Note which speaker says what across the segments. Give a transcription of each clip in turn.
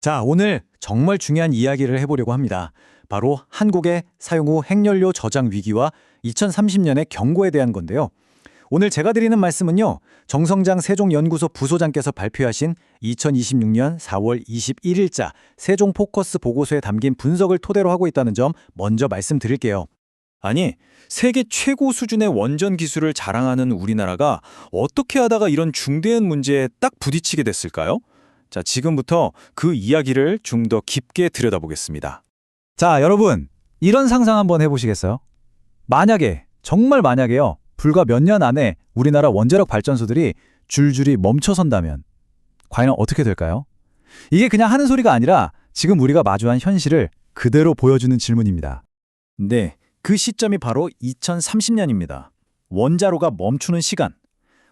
Speaker 1: 자, 오늘 정말 중요한 이야기를 해보려고 합니다. 바로 한국의 사용 후 핵연료 저장 위기와 2030년의 경고에 대한 건데요. 오늘 제가 드리는 말씀은요, 정성장 세종연구소 부소장께서 발표하신 2026년 4월 21일자 세종 포커스 보고서에 담긴 분석을 토대로 하고 있다는 점 먼저 말씀드릴게요.
Speaker 2: 아니, 세계 최고 수준의 원전 기술을 자랑하는 우리나라가 어떻게 하다가 이런 중대한 문제에 딱 부딪히게 됐을까요? 자, 지금부터 그 이야기를 좀 더 깊게 들여다보겠습니다.
Speaker 1: 자, 여러분, 이런 상상 한번 해보시겠어요? 만약에, 정말 만약에요, 불과 몇 년 안에 우리나라 원자력 발전소들이 줄줄이 멈춰선다면 과연 어떻게 될까요? 이게 그냥 하는 소리가 아니라 지금 우리가 마주한 현실을 그대로 보여주는 질문입니다. 네, 그 시점이 바로 2030년입니다. 원자로가 멈추는 시간.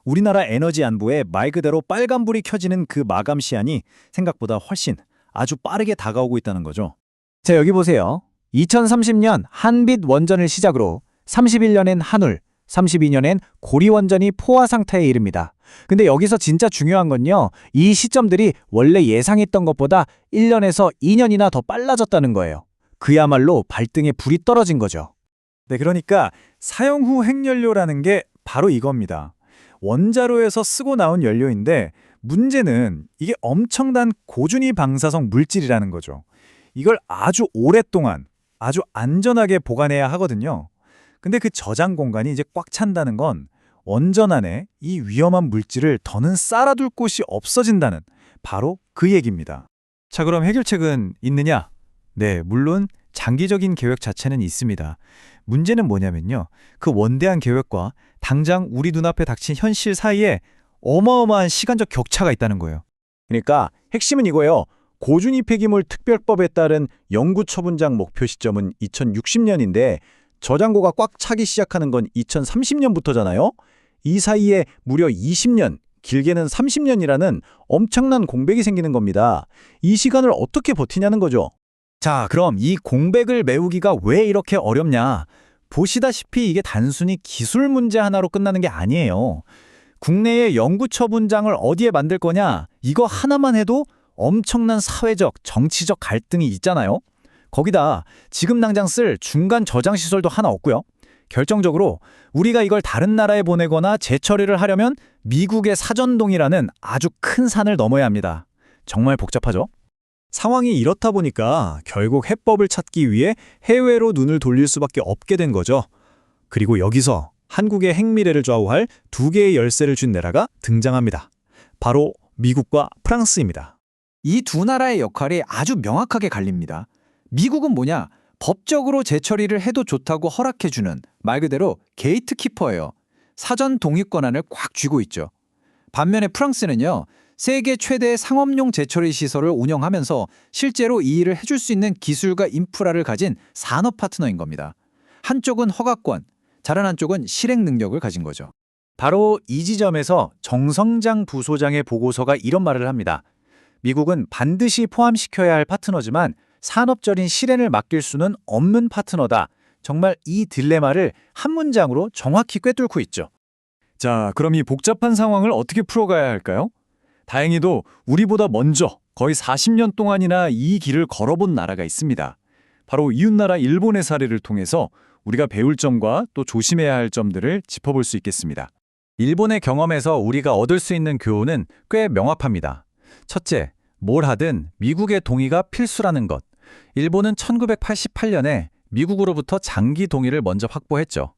Speaker 1: 우리나라 에너지 안보에 말 그대로 빨간불이 켜지는 그 마감 시한이 생각보다 훨씬 아주 빠르게 다가오고 있다는 거죠. 자, 여기 보세요. 2030년 한빛 원전을 시작으로 31년엔 한울, 32년엔 고리 원전이 포화 상태에 이릅니다. 근데 여기서 진짜 중요한 건요, 이 시점들이 원래 예상했던 것보다 1년에서 2년이나 더 빨라졌다는 거예요. 그야말로 발등에 불이 떨어진 거죠. 네, 그러니까 사용 후 핵연료라는 게 바로 이겁니다. 원자로에서 쓰고 나온 연료인데 문제는 이게 엄청난 고준위 방사성 물질이라는 거죠. 이걸 아주 오랫동안 아주 안전하게 보관해야 하거든요. 근데 그 저장 공간이 이제 꽉 찬다는 건 원전 안에 이 위험한 물질을 더는 쌓아둘 곳이 없어진다는 바로 그 얘기입니다. 자, 그럼 해결책은 있느냐? 네, 물론 장기적인 계획 자체는 있습니다. 문제는 뭐냐면요, 그 원대한 계획과 당장 우리 눈앞에 닥친 현실 사이에 어마어마한 시간적 격차가 있다는 거예요. 그러니까 핵심은 이거예요. 고준위 폐기물 특별법에 따른 영구 처분장 목표 시점은 2060년인데 저장고가 꽉 차기 시작하는 건 2030년부터잖아요. 이 사이에 무려 20년, 길게는 30년이라는 엄청난 공백이 생기는 겁니다. 이 시간을 어떻게 버티냐는 거죠. 자, 그럼 이 공백을 메우기가 왜 이렇게 어렵냐? 보시다시피 이게 단순히 기술 문제 하나로 끝나는 게 아니에요. 국내의 영구 처분장을 어디에 만들 거냐? 이거 하나만 해도 엄청난 사회적, 정치적 갈등이 있잖아요. 거기다 지금 당장 쓸 중간 저장 시설도 하나 없고요. 결정적으로 우리가 이걸 다른 나라에 보내거나 재처리를 하려면 미국의 사전동이라는 아주 큰 산을 넘어야 합니다. 정말 복잡하죠? 상황이 이렇다 보니까 결국 해법을 찾기 위해 해외로 눈을 돌릴 수밖에 없게 된 거죠. 그리고 여기서 한국의 핵미래를 좌우할 두 개의 열쇠를 쥔 나라가 등장합니다. 바로 미국과 프랑스입니다. 이 두 나라의 역할이 아주 명확하게 갈립니다. 미국은 뭐냐? 법적으로 재처리를 해도 좋다고 허락해주는 말 그대로 게이트키퍼예요. 사전 동의 권한을 꽉 쥐고 있죠. 반면에 프랑스는요, 세계 최대의 상업용 재처리 시설을 운영하면서 실제로 이 일을 해줄 수 있는 기술과 인프라를 가진 산업 파트너인 겁니다. 한쪽은 허가권, 다른 한쪽은 실행 능력을 가진 거죠. 바로 이 지점에서 정성장 부소장의 보고서가 이런 말을 합니다. 미국은 반드시 포함시켜야 할 파트너지만 산업적인 실행을 맡길 수는 없는 파트너다. 정말 이 딜레마를 한 문장으로 정확히 꿰뚫고 있죠. 자, 그럼 이 복잡한 상황을 어떻게 풀어가야 할까요? 다행히도 우리보다 먼저 거의 40년 동안이나 이 길을 걸어본 나라가 있습니다. 바로 이웃나라 일본의 사례를 통해서 우리가 배울 점과 또 조심해야 할 점들을 짚어볼 수 있겠습니다. 일본의 경험에서 우리가 얻을 수 있는 교훈은 꽤 명확합니다. 첫째, 뭘 하든 미국의 동의가 필수라는 것. 일본은 1988년에 미국으로부터 장기 동의를 먼저 확보했죠.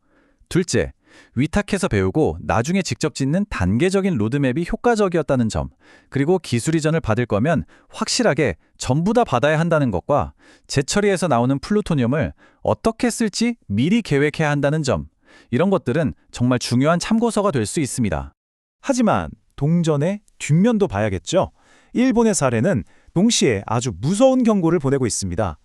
Speaker 1: 둘째, 위탁해서 배우고 나중에 직접 짓는 단계적인 로드맵이 효과적이었다는 점, 그리고 기술 이전을 받을 거면 확실하게 전부 다 받아야 한다는 것과 재처리에서 나오는 플루토늄을 어떻게 쓸지 미리 계획해야 한다는 점, 이런 것들은 정말 중요한 참고서가 될 수 있습니다. 하지만 동전의 뒷면도 봐야겠죠? 일본의 사례는 동시에 아주 무서운 경고를 보내고 있습니다.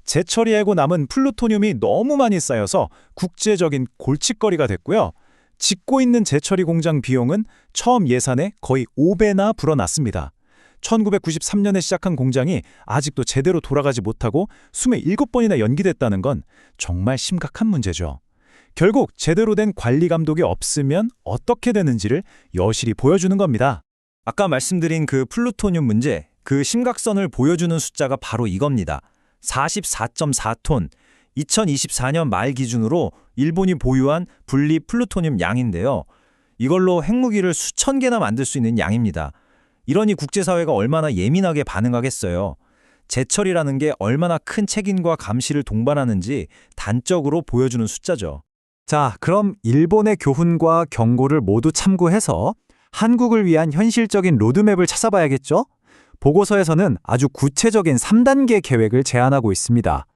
Speaker 1: 재처리하고 남은 플루토늄이 너무 많이 쌓여서 국제적인 골칫거리가 됐고요. 짓고 있는 재처리 공장 비용은 처음 예산의 거의 5배나 불어났습니다. 1993년에 시작한 공장이 아직도 제대로 돌아가지 못하고 27번이나 연기됐다는 건 정말 심각한 문제죠. 결국 제대로 된 관리 감독이 없으면 어떻게 되는지를 여실히 보여주는 겁니다. 아까 말씀드린 그 플루토늄 문제,
Speaker 3: 그 심각선을 보여주는 숫자가 바로 이겁니다. 44.4톤, 2024년 말 기준으로 일본이 보유한 분리 플루토늄 양인데요. 이걸로 핵무기를 수천 개나 만들 수 있는 양입니다. 이러니 국제사회가 얼마나 예민하게 반응하겠어요. 제철이라는 게 얼마나 큰 책임과 감시를 동반하는지 단적으로 보여주는 숫자죠.
Speaker 1: 자, 그럼 일본의 교훈과 경고를 모두 참고해서 한국을 위한 현실적인 로드맵을 찾아봐야겠죠? 보고서에서는 아주 구체적인 3단계 계획을 제안하고 있습니다.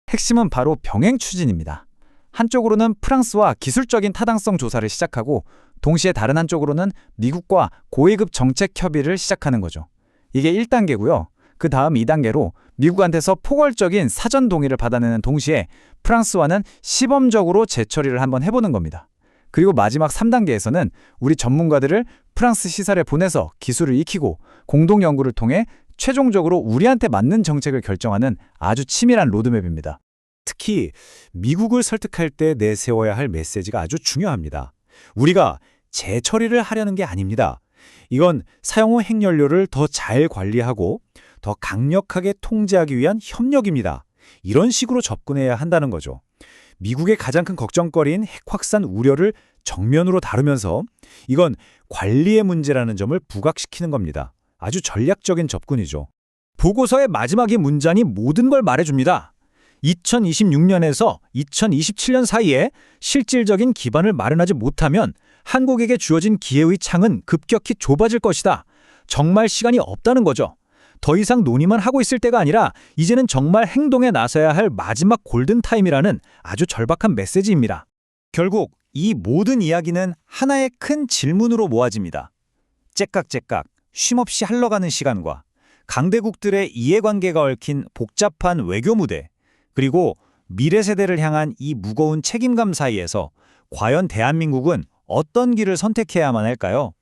Speaker 1: 핵심은 바로 병행 추진입니다. 한쪽으로는 프랑스와 기술적인 타당성 조사를 시작하고 동시에 다른 한쪽으로는 미국과 고위급 정책 협의를 시작하는 거죠. 이게 1단계고요. 그 다음 2단계로 미국한테서 포괄적인 사전 동의를 받아내는 동시에 프랑스와는 시범적으로 재처리를 한번 해보는 겁니다. 그리고 마지막 3단계에서는 우리 전문가들을 프랑스 시설에 보내서 기술을 익히고 공동 연구를 통해 최종적으로 우리한테 맞는 정책을 결정하는 아주 치밀한 로드맵입니다.
Speaker 3: 특히 미국을 설득할 때 내세워야 할 메시지가 아주 중요합니다. 우리가 재처리를 하려는 게 아닙니다. 이건 사용 후 핵연료를 더 잘 관리하고 더 강력하게 통제하기 위한 협력입니다. 이런 식으로 접근해야 한다는 거죠. 미국의 가장 큰 걱정거리인 핵 확산 우려를 정면으로 다루면서 이건 관리의 문제라는 점을 부각시키는 겁니다. 아주 전략적인 접근이죠.
Speaker 2: 보고서의 마지막이 문장이 모든 걸 말해줍니다. 2026년에서 2027년 사이에 실질적인 기반을 마련하지 못하면 한국에게 주어진 기회의 창은 급격히 좁아질 것이다. 정말 시간이 없다는 거죠. 더 이상 논의만 하고 있을 때가 아니라 이제는 정말 행동에 나서야 할 마지막 골든타임이라는 아주 절박한 메시지입니다.
Speaker 3: 결국 이 모든 이야기는 하나의 큰 질문으로 모아집니다. 째깍째깍 쉼없이 흘러가는 시간과 강대국들의 이해관계가 얽힌 복잡한 외교 무대, 그리고 미래 세대를 향한 이 무거운 책임감 사이에서 과연 대한민국은 어떤 길을 선택해야만 할까요?